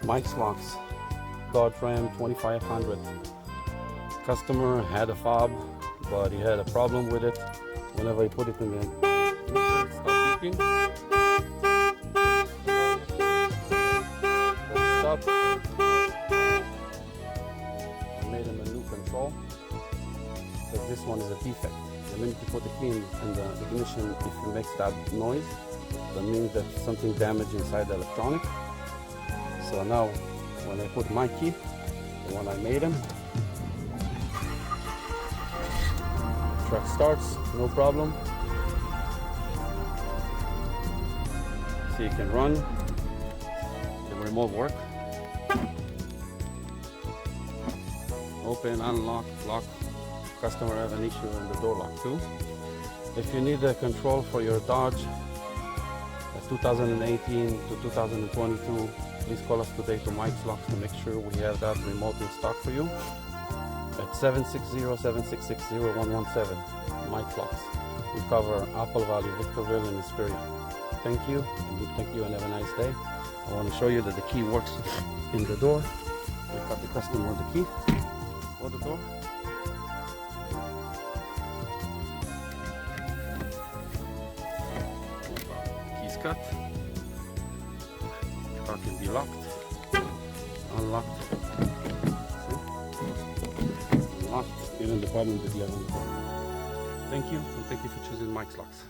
Mike's Locks, Dodge Ram 2500. Customer had a fob, but he had a problem with it. Whenever he put it in the ignition, it stopped beeping. Stop. I made him a new control, but this one is a defect. The minute you put the key in the ignition, if it makes that noise, that means that something damaged inside the electronic. So now, when I put my key, the one I made him, truck starts, no problem. So you can run, the remote work, open, unlock, lock. Customer have an issue in the door lock too. If you need a control for your Dodge 2018 to 2022, please call us today to Mike's Locks to make sure we have that remote in stock for you at 760-766-0117. Mike's Locks. We cover Apple Valley, Victorville, and Hesperia. Thank you and have a nice day. I want to show you that the key works in the door. We got the customer the key for the door. Key's cut. Car can be locked, unlocked. See? Unlocked, even the problem that you have on the door. Thank you, and thank you for choosing Mike's Locks.